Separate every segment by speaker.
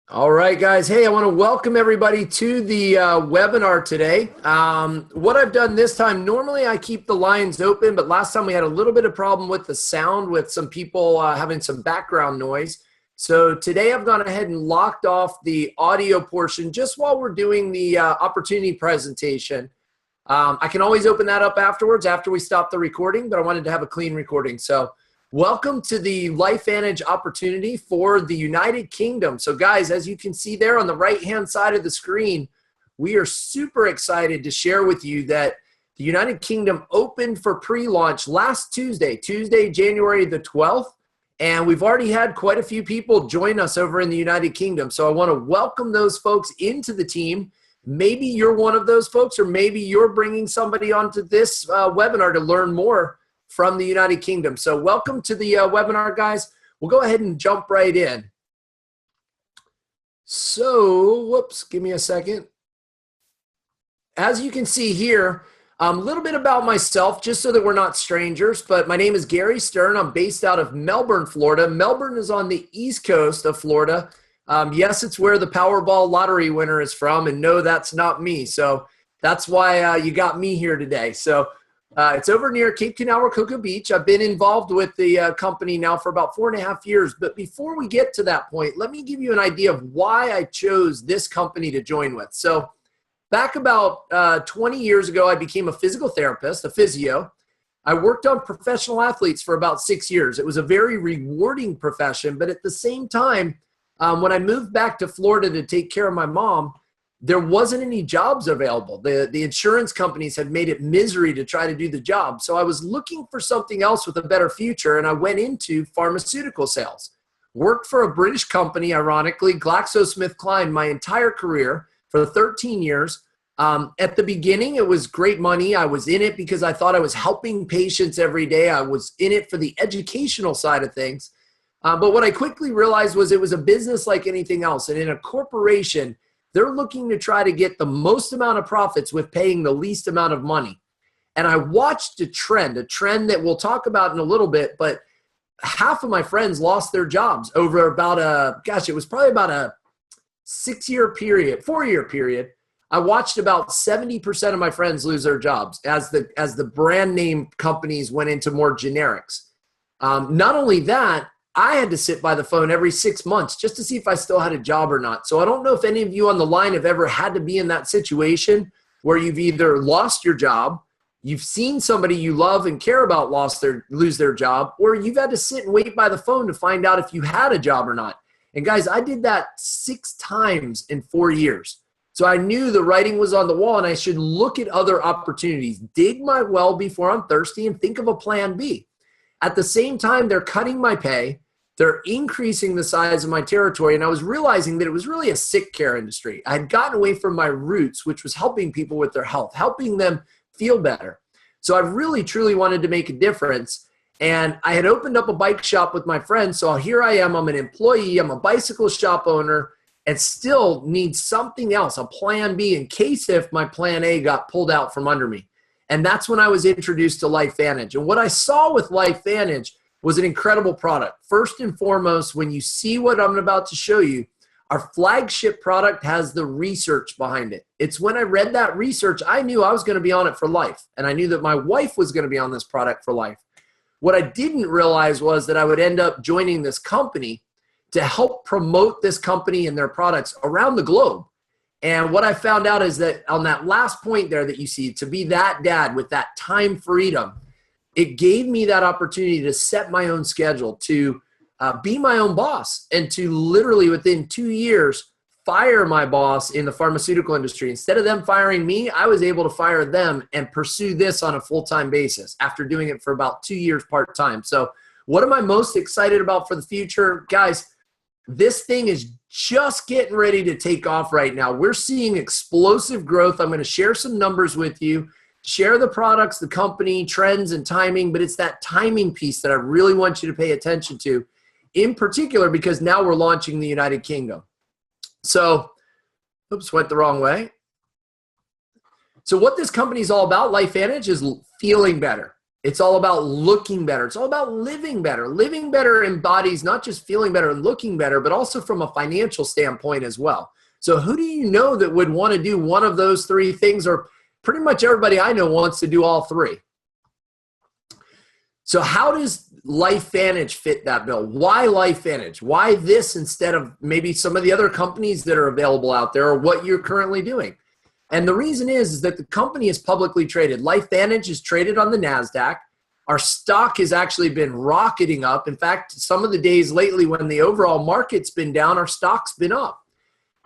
Speaker 1: All right, guys. Hey, I want to welcome everybody to the webinar today. What I've done this time, normally I keep the lines open, but last time we had a little bit of problem with the sound with some people having some background noise. So today I've gone ahead and locked off the audio portion just while we're doing the opportunity presentation. I can always open that up afterwards after we stop the recording, but I wanted to have a clean recording. So welcome to the LifeVantage opportunity for the United Kingdom. So guys, as you can see there on the right-hand side of the screen, we are super excited to share with you that the United Kingdom opened for pre-launch last Tuesday, January the 12th. And we've already had quite a few people join us over in the United Kingdom. So I want to welcome those folks into the team. Maybe you're one of those folks, or maybe you're bringing somebody onto this webinar to learn more from the United Kingdom. So welcome to the webinar, guys. We'll go ahead and jump right in. So, whoops, give me a second. As you can see here, a little bit about myself, just so that we're not strangers, but my name is Gary Stern. I'm based out of Melbourne, Florida. Melbourne is on the east coast of Florida. Yes, it's where the Powerball lottery winner is from, and no, that's not me. So that's why you got me here today. So it's over near Cape Canaveral, Cocoa Beach. I've been involved with the company now for about 4.5 years. But before we get to that point, let me give you an idea of why I chose this company to join with. So back about 20 years ago, I became a physical therapist, a physio. I worked on professional athletes for about 6 years. It was a very rewarding profession. But at the same time, when I moved back to Florida to take care of my mom, there wasn't any jobs available. The insurance companies had made it misery to try to do the job. So I was looking for something else with a better future, and I went into pharmaceutical sales. Worked for a British company, ironically, GlaxoSmithKline, my entire career for 13 years. At the beginning, it was great money. I was in it because I thought I was helping patients every day. I was in it for the educational side of things. But what I quickly realized was it was a business like anything else. And in a corporation, they're looking to try to get the most amount of profits with paying the least amount of money. And I watched a trend that we'll talk about in a little bit, but half of my friends lost their jobs over about it was probably about a 4-year period. I watched about 70% of my friends lose their jobs as the brand name companies went into more generics. Not only that, I had to sit by the phone every 6 months just to see if I still had a job or not. So I don't know if any of you on the line have ever had to be in that situation where you've either lost your job, you've seen somebody you love and care about lose their job, or you've had to sit and wait by the phone to find out if you had a job or not. And guys, I did that 6 times in 4 years. So I knew the writing was on the wall and I should look at other opportunities, dig my well before I'm thirsty, and think of a plan B. At the same time, they're cutting my pay. They're increasing the size of my territory, and I was realizing that it was really a sick care industry. I had gotten away from my roots, which was helping people with their health, helping them feel better. So I really, truly wanted to make a difference, and I had opened up a bike shop with my friends, so here I am. I'm an employee. I'm a bicycle shop owner, and still need something else, a plan B, in case if my plan A got pulled out from under me. And that's when I was introduced to LifeVantage. And what I saw with LifeVantage was an incredible product. First and foremost, when you see what I'm about to show you, our flagship product has the research behind it. It's when I read that research, I knew I was going to be on it for life. And I knew that my wife was going to be on this product for life. What I didn't realize was that I would end up joining this company to help promote this company and their products around the globe. And what I found out is that on that last point there that you see, to be that dad with that time freedom, it gave me that opportunity to set my own schedule, to be my own boss, and to literally within 2 years fire my boss in the pharmaceutical industry. Instead of them firing me, I was able to fire them and pursue this on a full-time basis after doing it for about 2 years part-time. So what am I most excited about for the future? Guys, this thing is just getting ready to take off right now. We're seeing explosive growth. I'm going to share some numbers with you, share the products, the company, trends, and timing, but it's that timing piece that I really want you to pay attention to, in particular because now we're launching the United Kingdom. So, oops, went the wrong way. So what this company is all about, LifeVantage, is feeling better. It's all about looking better. It's all about living better. Living better embodies not just feeling better and looking better, but also from a financial standpoint as well. So who do you know that would want to do one of those three things? Or pretty much everybody I know wants to do all three. So how does LifeVantage fit that bill? Why LifeVantage? Why this instead of maybe some of the other companies that are available out there or what you're currently doing? And the reason is that the company is publicly traded. LifeVantage is traded on the NASDAQ. Our stock has actually been rocketing up. In fact, some of the days lately when the overall market's been down, our stock's been up.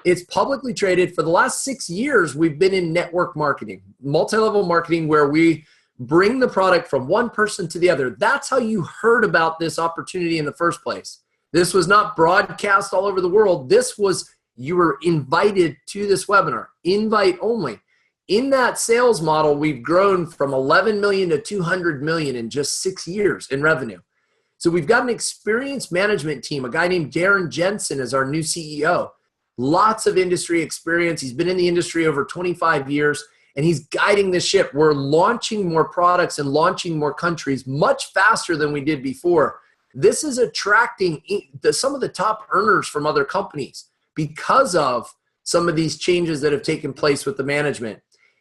Speaker 1: It's publicly traded. For the last 6 years, we've been in network marketing, multi-level marketing, where we bring the product from one person to the other. That's how you heard about this opportunity in the first place. This was not broadcast all over the world. This was, you were invited to this webinar, invite only. In that sales model, we've grown from 11 million to 200 million in just 6 years in revenue. So we've got an experienced management team. A guy named Darren Jensen is our new CEO. Lots of industry experience. He's been in the industry over 25 years, and he's guiding the ship. We're launching more products and launching more countries much faster than we did before. This is attracting some of the top earners from other companies because of some of these changes that have taken place with the management.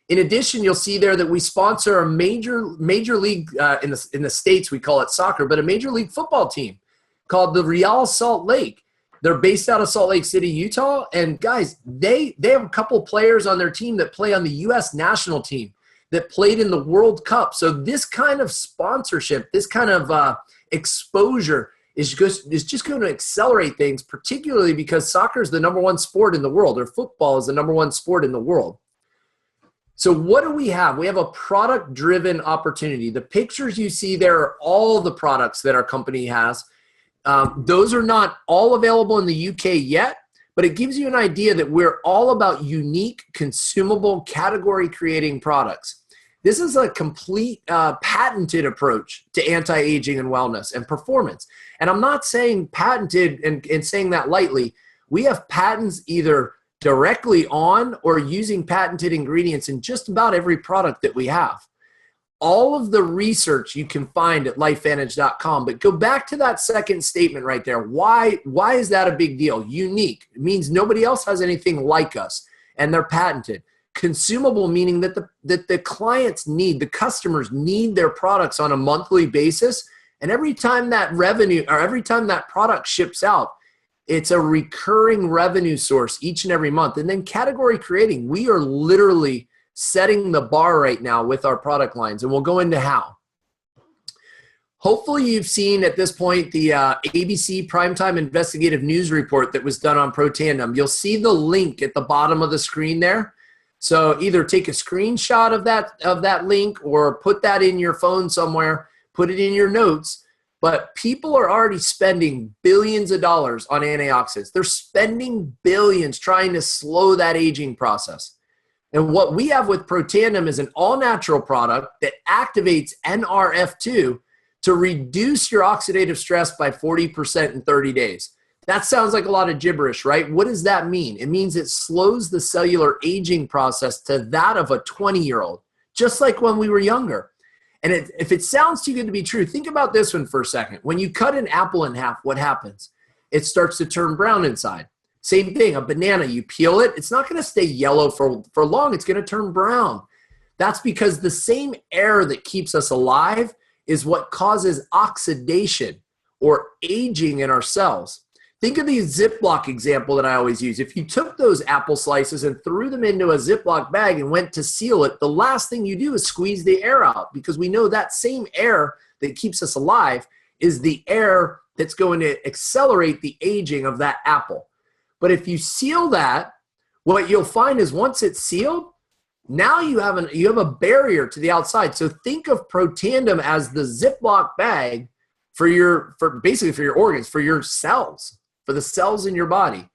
Speaker 1: In addition, you'll see there that we sponsor a major league in the States, we call it soccer, but a major league football team called the Real Salt Lake. They're based out of Salt Lake City, Utah. And guys, they have a couple players on their team that play on the U.S. national team that played in the World Cup. So this kind of sponsorship, this kind of exposure is just going to accelerate things, particularly because soccer is the #1 sport in the world, or football is the #1 sport in the world. So what do we have? We have a product-driven opportunity. The pictures you see there are all the products that our company has. Those are not all available in the UK yet, but it gives you an idea that we're all about unique, consumable, category-creating products. This is a complete patented approach to anti-aging and wellness and performance. And I'm not saying patented and saying that lightly. We have patents either directly on or using patented ingredients in just about every product that we have. All of the research you can find at lifevantage.com, but go back to that second statement right there. Why is that a big deal? Unique. It means nobody else has anything like us, and they're patented. Consumable, meaning that the clients need, the customers need their products on a monthly basis, and every time that revenue or every time that product ships out, it's a recurring revenue source each and every month. And then category creating, we are literally setting the bar right now with our product lines, and we'll go into how. Hopefully you've seen at this point the ABC Primetime Investigative News Report that was done on Protandim. You'll see the link at the bottom of the screen there. So either take a screenshot of that link or put that in your phone somewhere, put it in your notes. But people are already spending billions of dollars on antioxidants. They're spending billions trying to slow that aging process. And what we have with Protandim is an all-natural product that activates NRF2 to reduce your oxidative stress by 40% in 30 days. That sounds like a lot of gibberish, right? What does that mean? It means it slows the cellular aging process to that of a 20-year-old, just like when we were younger. And if it sounds too good to be true, think about this one for a second. When you cut an apple in half, what happens? It starts to turn brown inside. Same thing, a banana, you peel it, it's not going to stay yellow for long, it's going to turn brown. That's because the same air that keeps us alive is what causes oxidation or aging in our cells. Think of the Ziploc example that I always use. If you took those apple slices and threw them into a Ziploc bag and went to seal it, the last thing you do is squeeze the air out, because we know that same air that keeps us alive is the air that's going to accelerate the aging of that apple. But if you seal that, what you'll find is once it's sealed, now you have a barrier to the outside. So think of Protandim as the Ziploc bag for basically for your organs, for your cells, for the cells in your body.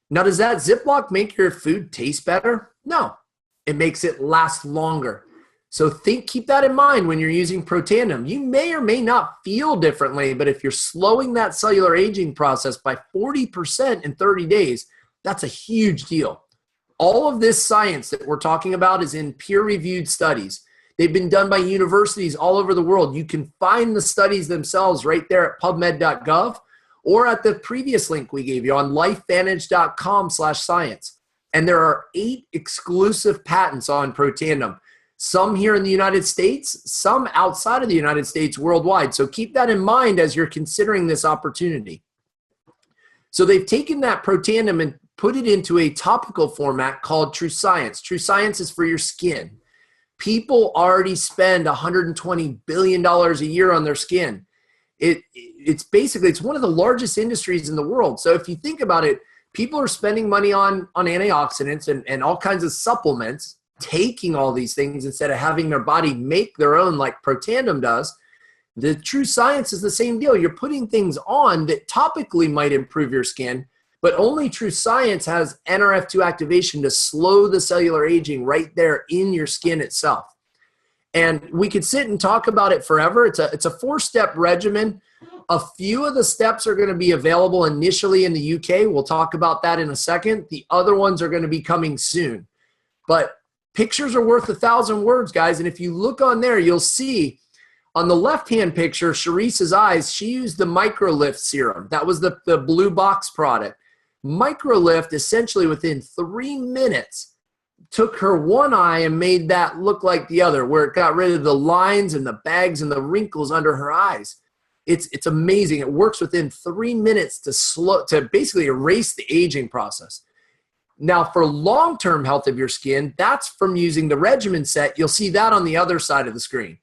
Speaker 1: Now, does that Ziploc make your food taste better? No, it makes it last longer. So keep that in mind when you're using Protandim. You may or may not feel differently, but if you're slowing that cellular aging process by 40% in 30 days, that's a huge deal. All of this science that we're talking about is in peer-reviewed studies. They've been done by universities all over the world. You can find the studies themselves right there at pubmed.gov or at the previous link we gave you on lifevantage.com/science. And there are 8 exclusive patents on Protandim, some here in the United States, some outside of the United States worldwide. So keep that in mind as you're considering this opportunity. So they've taken that Protandim and put it into a topical format called True Science. True Science is for your skin. People already spend $120 billion a year on their skin. It's one of the largest industries in the world. So if you think about it, people are spending money on antioxidants and all kinds of supplements, taking all these things instead of having their body make their own like Protandim does. The True Science is the same deal. You're putting things on that topically might improve your skin, but only True Science has NRF2 activation to slow the cellular aging right there in your skin itself. And we could sit and talk about it forever. It's a 4-step regimen. A few of the steps are going to be available initially in the UK. We'll talk about that in a second. The other ones are going to be coming soon. But pictures are worth 1,000 words, guys. And if you look on there, you'll see on the left-hand picture, Sharice's eyes, she used the Microlift Serum. That was the blue box product. Microlift, essentially within 3 minutes, took her one eye and made that look like the other, where it got rid of the lines and the bags and the wrinkles under her eyes. It's amazing. It works within 3 minutes to basically erase the aging process. Now, for long-term health of your skin, that's from using the regimen set. You'll see that on the other side of the screen.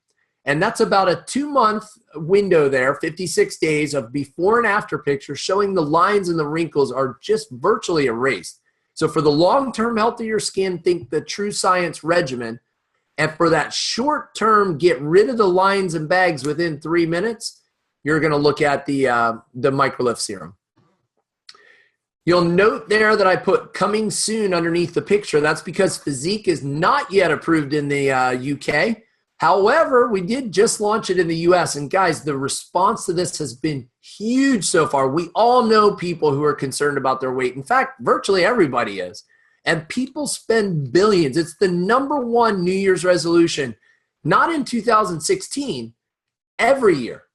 Speaker 1: And that's about a 2-month window there, 56 days of before and after pictures showing the lines and the wrinkles are just virtually erased. So for the long-term health of your skin, think the True Science regimen. And for that short-term, get rid of the lines and bags within 3 minutes, you're going to look at the Microlift Serum. You'll note there that I put coming soon underneath the picture. That's because Physique is not yet approved in the UK. However, we did just launch it in the US. And guys, the response to this has been huge so far. We all know people who are concerned about their weight. In fact, virtually everybody is. And people spend billions. It's the #1 New Year's resolution, not in 2016, every year.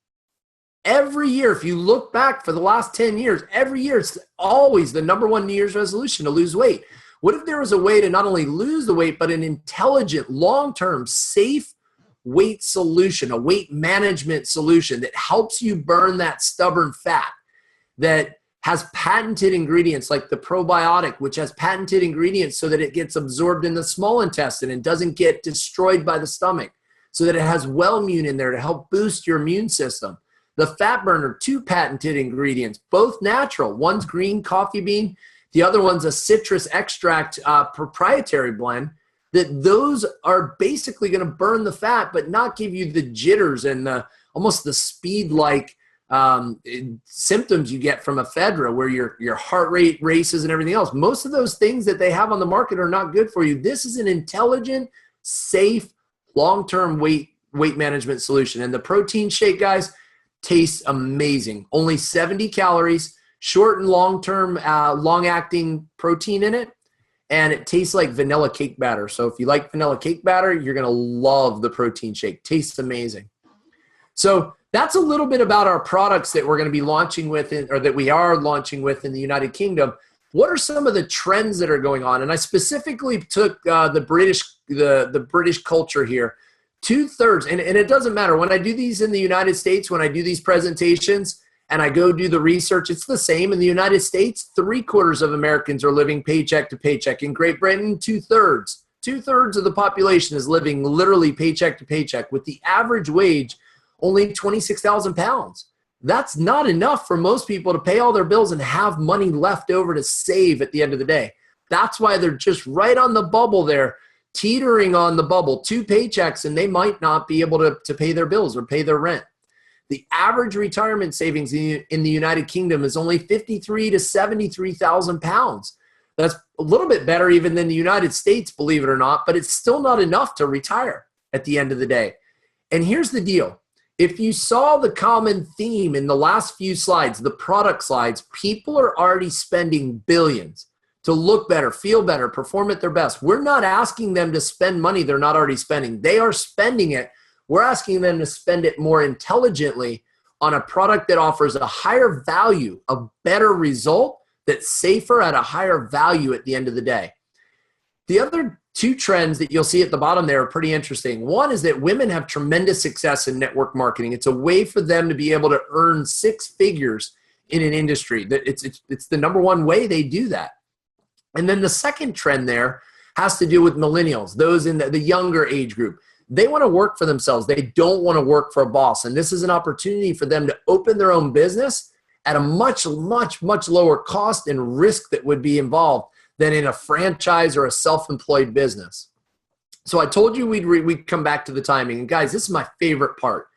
Speaker 1: Every year, if you look back for the last 10 years, every year it's always the #1 New Year's resolution to lose weight. What if there was a way to not only lose the weight, but an intelligent, long-term, safe weight solution, a weight management solution that helps you burn that stubborn fat, that has patented ingredients like the probiotic, which has patented ingredients so that it gets absorbed in the small intestine and doesn't get destroyed by the stomach, so that it has Wellmune in there to help boost your immune system. The fat burner, 2 patented ingredients, both natural. One's green coffee bean, the other one's a citrus extract proprietary blend. That those are basically going to burn the fat, but not give you the jitters and almost the speed-like symptoms you get from ephedra, where your heart rate races and everything else. Most of those things that they have on the market are not good for you. This is an intelligent, safe, long-term weight management solution. And the protein shake, guys, tastes amazing. Only 70 calories, short and long-term, long-acting protein in it. And it tastes like vanilla cake batter. So if you like vanilla cake batter, you're going to love the protein shake. Tastes amazing. So that's a little bit about our products that we're going to be launching with, or that we are launching with in the United Kingdom. What are some of the trends that are going on? And I specifically took the British culture here. 2/3, and it doesn't matter. When I do these in the United States, when I do these presentations, and I go do the research, it's the same. In the United States, 3/4 of Americans are living paycheck to paycheck. In Great Britain, 2/3. 2/3 of the population is living literally paycheck to paycheck, with the average wage only 26,000 pounds. That's not enough for most people to pay all their bills and have money left over to save at the end of the day. That's why they're just right on the bubble there, teetering on the bubble. 2 paychecks, and they might not be able to pay their bills or pay their rent. The average retirement savings in the United Kingdom is only 53 to 73,000 pounds. That's a little bit better even than the United States, believe it or not, but it's still not enough to retire at the end of the day. And here's the deal. If you saw the common theme in the last few slides, the product slides, people are already spending billions. to look better, feel better, perform at their best. We're not asking them to spend money they're not already spending. They are spending it. We're asking them to spend it more intelligently on a product that offers a higher value, a better result, that's safer at a higher value at the end of the day. The other two trends that you'll see at the bottom there are pretty interesting. One is that women have tremendous success in network marketing. It's a way for them to be able to earn six figures in an industry. It's the number one way they do that. And then the second trend there has to do with millennials, those in the younger age group. They want to work for themselves. They don't want to work for a boss. And this is an opportunity for them to open their own business at a much, much, much lower cost and risk that would be involved than in a franchise or a self-employed business. So I told you we'd come back to the timing. And guys, this is my favorite part.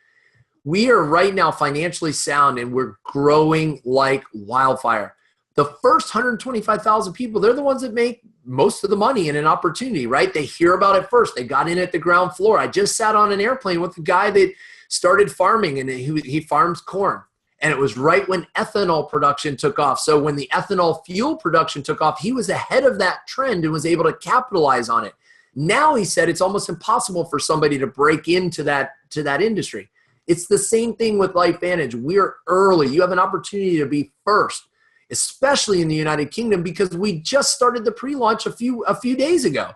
Speaker 1: We are right now financially sound and we're growing like wildfire. The first 125,000 people, they're the ones that make most of the money in an opportunity, right? They hear about it first. They got in at the ground floor. I just sat on an airplane with a guy that started farming, and he farms corn. And it was right when ethanol production took off. So when the ethanol fuel production took off, he was ahead of that trend and was able to capitalize on it. Now he said it's almost impossible for somebody to break into that industry. It's the same thing with LifeVantage. We're early. You have an opportunity to be first, especially in the United Kingdom, because we just started the pre-launch a few days ago.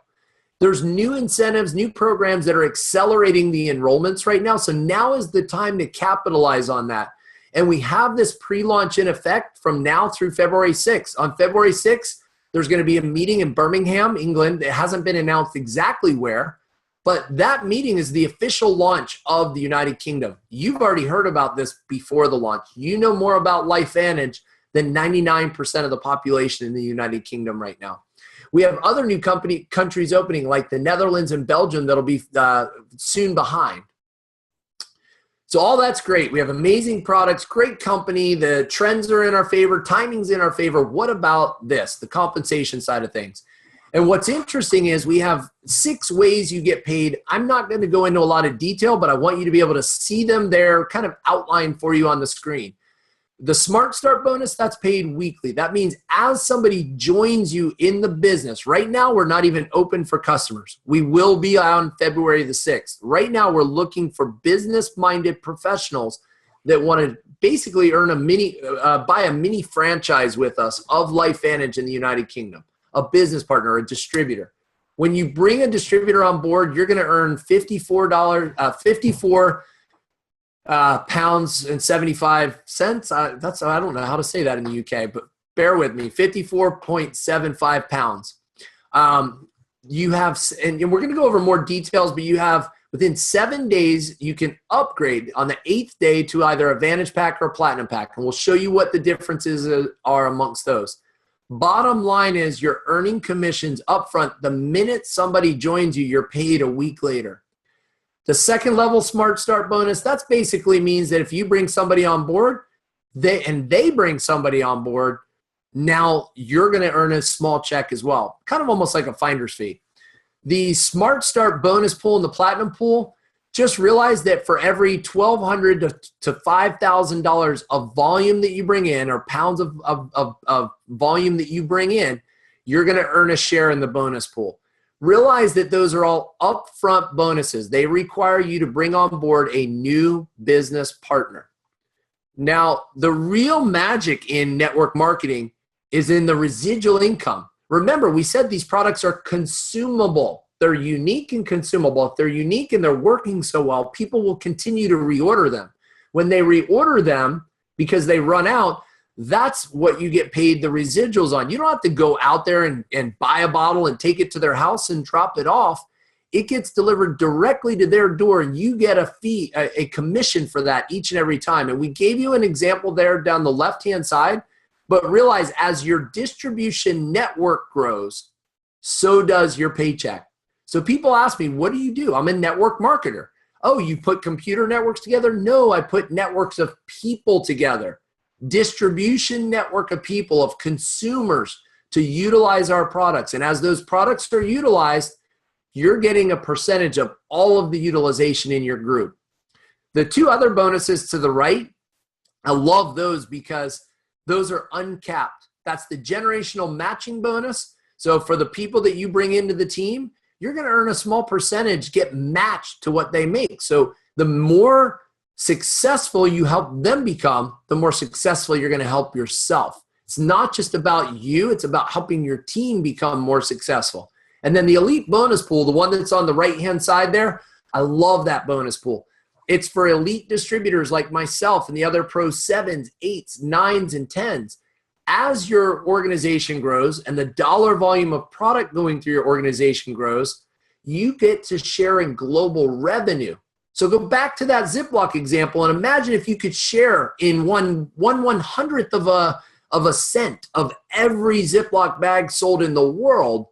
Speaker 1: There's new incentives, new programs that are accelerating the enrollments right now. So now is the time to capitalize on that. And we have this pre-launch in effect from now through February 6th. On February 6th, there's going to be a meeting in Birmingham, England. It hasn't been announced exactly where, but that meeting is the official launch of the United Kingdom. You've already heard about this before the launch. You know more about LifeVantage than 99% of the population in the United Kingdom right now. We have other new countries opening, like the Netherlands and Belgium, that'll be soon behind. So all that's great. We have amazing products, great company. The trends are in our favor. Timing's in our favor. What about this, the compensation side of things? And what's interesting is we have 6 ways you get paid. I'm not going to go into a lot of detail, but I want you to be able to see them there kind of outlined for you on the screen. The Smart Start bonus, that's paid weekly. That means as somebody joins you in the business, right now we're not even open for customers. We will be on February the 6th. Right now we're looking for business-minded professionals that want to basically earn buy a mini franchise with us of LifeVantage in the United Kingdom, a business partner, a distributor. When you bring a distributor on board, you're going to earn £54 pounds and 75 cents. I don't know how to say that in the UK, but bear with me. 54.75 pounds. You have, and we're going to go over more details, but you have within 7 days, you can upgrade on the 8th day to either a Vantage Pack or a Platinum Pack. And we'll show you what the differences are amongst those. Bottom line is you're earning commissions upfront. The minute somebody joins you, you're paid a week later. The second level Smart Start bonus, that basically means that if you bring somebody on board, they bring somebody on board, now you're going to earn a small check as well, kind of almost like a finder's fee. The Smart Start bonus pool and the Platinum pool, just realize that for every $1,200 to $5,000 of volume that you bring in, or pounds of volume that you bring in, you're going to earn a share in the bonus pool. Realize that those are all upfront bonuses. They require you to bring on board a new business partner. Now, the real magic in network marketing is in the residual income. Remember, we said these products are consumable. They're unique and consumable. If they're unique and they're working so well, people will continue to reorder them. When they reorder them because they run out, that's what you get paid the residuals on. You don't have to go out there and buy a bottle and take it to their house and drop it off. It gets delivered directly to their door, and you get a fee, a commission for that each and every time. And we gave you an example there down the left-hand side, but realize as your distribution network grows, so does your paycheck. So people ask me, what do you do? I'm a network marketer. Oh, you put computer networks together? No, I put networks of people together. Distribution network of people, of consumers to utilize our products. And as those products are utilized, you're getting a percentage of all of the utilization in your group. The two other bonuses to the right, I love those because those are uncapped. That's the generational matching bonus. So for the people that you bring into the team, you're going to earn a small percentage, get matched to what they make. So the more successful you help them become, the more successful you're going to help yourself. It's not just about you, it's about helping your team become more successful. And then the elite bonus pool, the one that's on the right-hand side there, I love that bonus pool. It's for elite distributors like myself and the other Pro 7s, 8s, 9s, and 10s. As your organization grows and the dollar volume of product going through your organization grows, you get to share in global revenue. So go back to that Ziploc example and imagine if you could share in one 1/100th of a cent of every Ziploc bag sold in the world.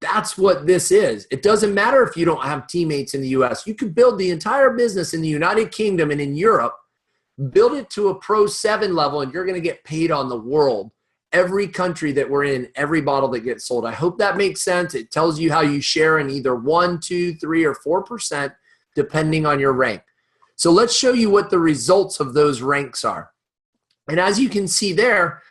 Speaker 1: That's what this is. It doesn't matter if you don't have teammates in the US. You could build the entire business in the United Kingdom and in Europe, build it to a Pro 7 level, and you're going to get paid on the world. Every country that we're in, every bottle that gets sold. I hope that makes sense. It tells you how you share in either 1, 2, 3, or 4%, depending on your rank. So let's show you what the results of those ranks are. And as you can see there,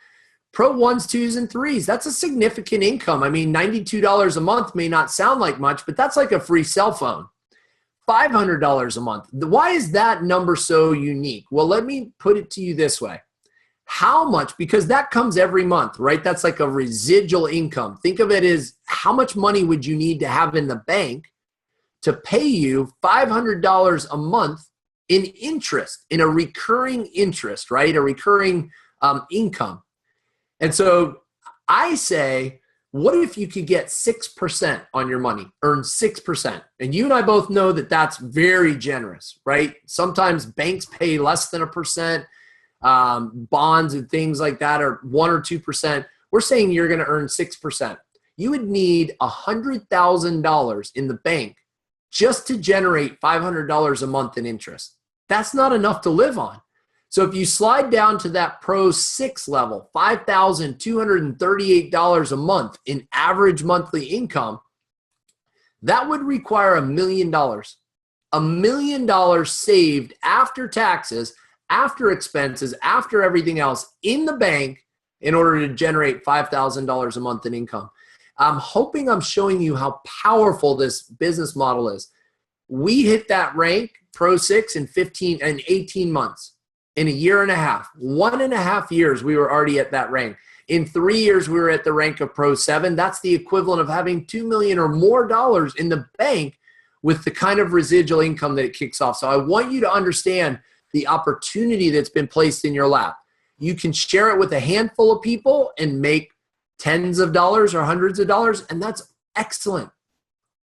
Speaker 1: Pro 1s, 2s, and 3s, that's a significant income. I mean, $92 a month may not sound like much, but that's like a free cell phone. $500 a month. Why is that number so unique? Well, let me put it to you this way. How much, because that comes every month, right? That's like a residual income. Think of it as how much money would you need to have in the bank to pay you $500 a month in interest, in a recurring interest, right? A recurring income. And so I say, what if you could get 6% on your money, earn 6%? And you and I both know that that's very generous, right? Sometimes banks pay less than 1%. Bonds and things like that are 1 or 2%. We're saying you're going to earn 6%. You would need $100,000 in the bank just to generate $500 a month in interest. That's not enough to live on. So if you slide down to that Pro 6 level, $5,238 a month in average monthly income, that would require $1 million. $1 million saved after taxes, after expenses, after everything else in the bank in order to generate $5,000 a month in income. I'm hoping I'm showing you how powerful this business model is. We hit that rank, Pro 6, in 18 months. In a year and a half, 1.5 years, we were already at that rank. In 3 years, we were at the rank of Pro 7. That's the equivalent of having $2 million or more in the bank with the kind of residual income that it kicks off. So I want you to understand the opportunity that's been placed in your lap. You can share it with a handful of people and make tens of dollars or hundreds of dollars, and that's excellent.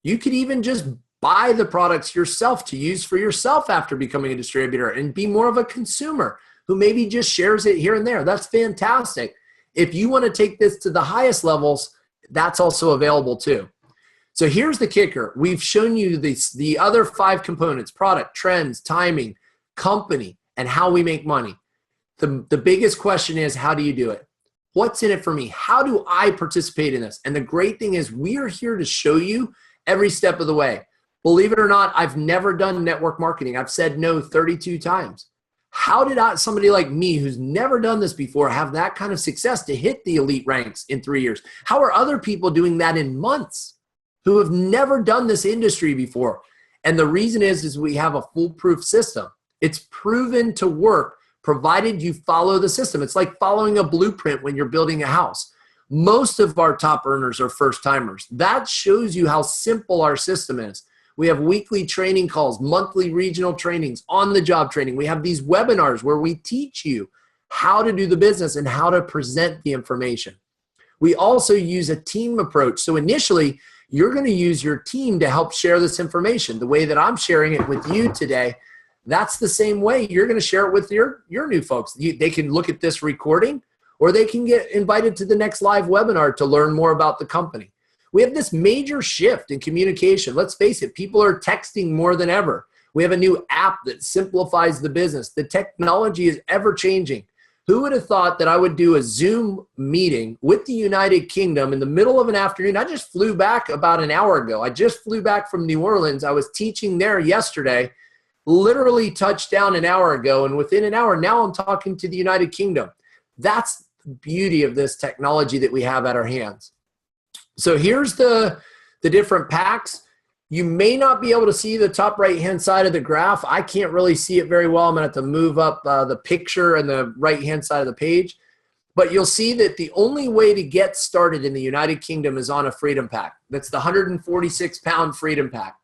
Speaker 1: You could even just buy the products yourself to use for yourself after becoming a distributor and be more of a consumer who maybe just shares it here and there. That's fantastic. If you want to take this to the highest levels, that's also available too. So here's the kicker. We've shown you the other 5 components: product, trends, timing, company, and how we make money. The biggest question is, how do you do it? What's in it for me? How do I participate in this? And the great thing is we are here to show you every step of the way. Believe it or not, I've never done network marketing. I've said no 32 times. How did somebody like me who's never done this before have that kind of success to hit the elite ranks in 3 years? How are other people doing that in months who have never done this industry before? And the reason is we have a foolproof system. It's proven to work provided you follow the system. It's like following a blueprint when you're building a house. Most of our top earners are first timers. That shows you how simple our system is. We have weekly training calls, monthly regional trainings, on-the-job training. We have these webinars where we teach you how to do the business and how to present the information. We also use a team approach. So initially, you're going to use your team to help share this information. The way that I'm sharing it with you today, that's the same way you're going to share it with your new folks. They can look at this recording, or they can get invited to the next live webinar to learn more about the company. We have this major shift in communication. Let's face it, people are texting more than ever. We have a new app that simplifies the business. The technology is ever changing. Who would have thought that I would do a Zoom meeting with the United Kingdom in the middle of an afternoon? I just flew back about an hour ago. I just flew back from New Orleans. I was teaching there yesterday, literally touched down an hour ago, and within an hour, now I'm talking to the United Kingdom. That's the beauty of this technology that we have at our hands. So here's the different packs. You may not be able to see the top right-hand side of the graph. I can't really see it very well. I'm going to have to move up the picture and the right-hand side of the page. But you'll see that the only way to get started in the United Kingdom is on a Freedom Pack. That's the 146-pound Freedom Pack.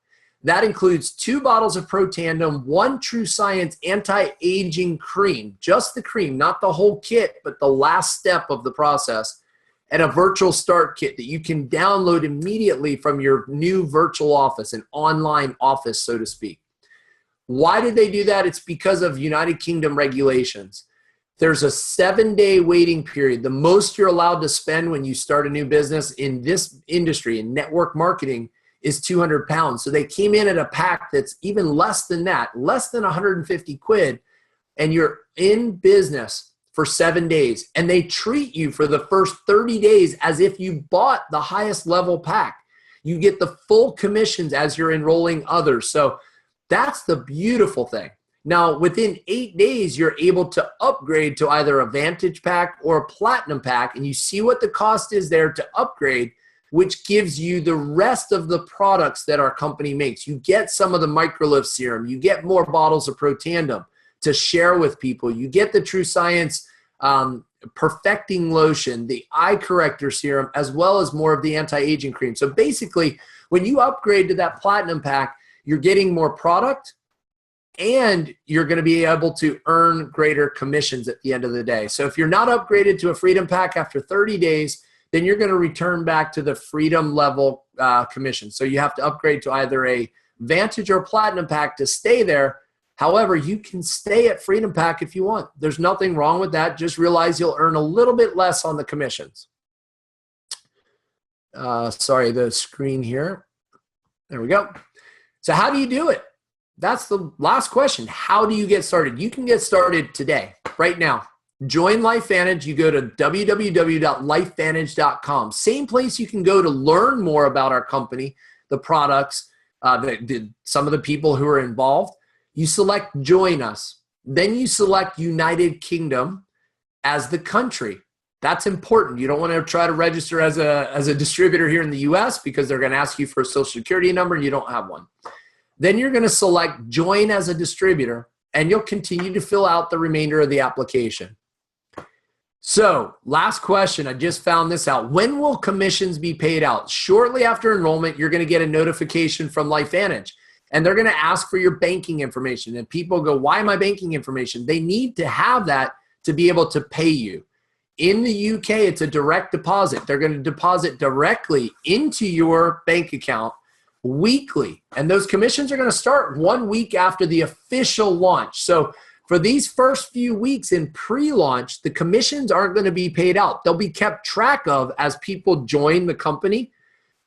Speaker 1: That includes 2 bottles of Protandim, 1 True Science anti-aging cream, just the cream, not the whole kit, but the last step of the process, and a virtual start kit that you can download immediately from your new virtual office, an online office, so to speak. Why did they do that? It's because of United Kingdom regulations. There's a 7-day waiting period. The most you're allowed to spend when you start a new business in this industry, in network marketing, is 200 pounds. So they came in at a pack that's even less than that, less than 150 quid, and you're in business for 7 days. And they treat you for the first 30 days as if you bought the highest level pack. You get the full commissions as you're enrolling others. So that's the beautiful thing. Now, within 8 days, you're able to upgrade to either a Vantage pack or a Platinum pack, and you see what the cost is there to upgrade, which gives you the rest of the products that our company makes. You get some of the Microlift Serum. You get more bottles of Protandim to share with people. You get the True Science Perfecting Lotion, the Eye Corrector Serum, as well as more of the anti-aging cream. So basically, when you upgrade to that Platinum pack, you're getting more product, and you're going to be able to earn greater commissions at the end of the day. So if you're not upgraded to a Freedom Pack after 30 days, then you're going to return back to the Freedom level commission. So you have to upgrade to either a Vantage or Platinum Pack to stay there. However, you can stay at Freedom Pack if you want. There's nothing wrong with that. Just realize you'll earn a little bit less on the commissions. Sorry, the screen here. There we go. So how do you do it? That's the last question. How do you get started? You can get started today, right now. Join LifeVantage. You go to www.lifevantage.com. Same place you can go to learn more about our company, the products, some of the people who are involved. You select Join Us. Then you select United Kingdom as the country. That's important. You don't want to try to register as a distributor here in the US because they're going to ask you for a social security number and you don't have one. Then you're going to select Join as a distributor, and you'll continue to fill out the remainder of the application. So, last question. I just found this out. When will commissions be paid out? Shortly after enrollment, you're going to get a notification from LifeVantage, and they're going to ask for your banking information. And people go, why my banking information? They need to have that to be able to pay you. In the UK, it's a direct deposit. They're going to deposit directly into your bank account weekly, and those commissions are going to start 1 week after the official launch. So for these first few weeks in pre-launch, the commissions aren't going to be paid out. They'll be kept track of as people join the company.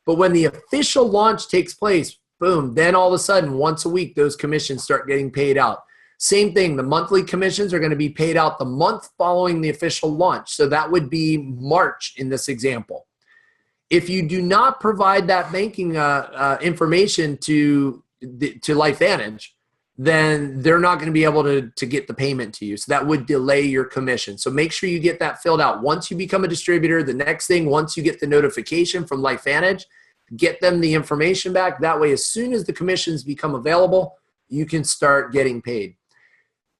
Speaker 1: But when the official launch takes place, boom, then all of a sudden, once a week, those commissions start getting paid out. Same thing, the monthly commissions are going to be paid out the month following the official launch. So that would be March in this example. If you do not provide that banking information to LifeVantage, then they're not going to be able to get the payment to you. So that would delay your commission. So make sure you get that filled out. Once you become a distributor, the next thing, once you get the notification from LifeVantage, get them the information back. That way, as soon as the commissions become available, you can start getting paid.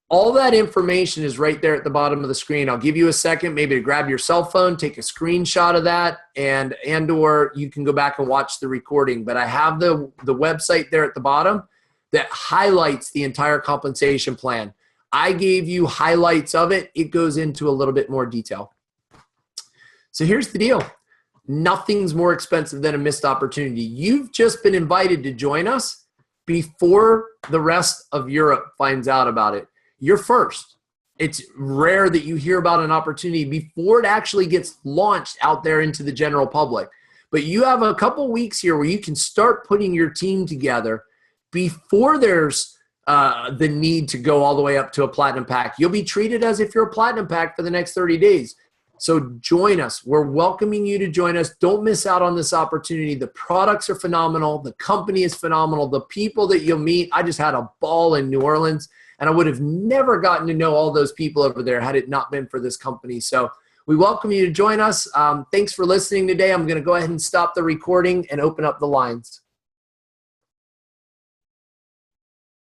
Speaker 1: All that information is right there at the bottom of the screen. I'll give you a second maybe to grab your cell phone, take a screenshot of that, and or you can go back and watch the recording. But I have the website there at the bottom that highlights the entire compensation plan. I gave you highlights of it. It goes into a little bit more detail. So here's the deal. Nothing's more expensive than a missed opportunity. You've just been invited to join us before the rest of Europe finds out about it. You're first. It's rare that you hear about an opportunity before it actually gets launched out there into the general public. But you have a couple weeks here where you can start putting your team together before there's the need to go all the way up to a Platinum Pack. You'll be treated as if you're a Platinum Pack for the next 30 days. So join us. We're welcoming you to join us. Don't miss out on this opportunity. The products are phenomenal. The company is phenomenal. The people that you'll meet. I just had a ball in New Orleans. And I would have never gotten to know all those people over there had it not been for this company. So We welcome you to join us. Thanks for listening today. I'm going to go ahead and stop the recording and open up the lines.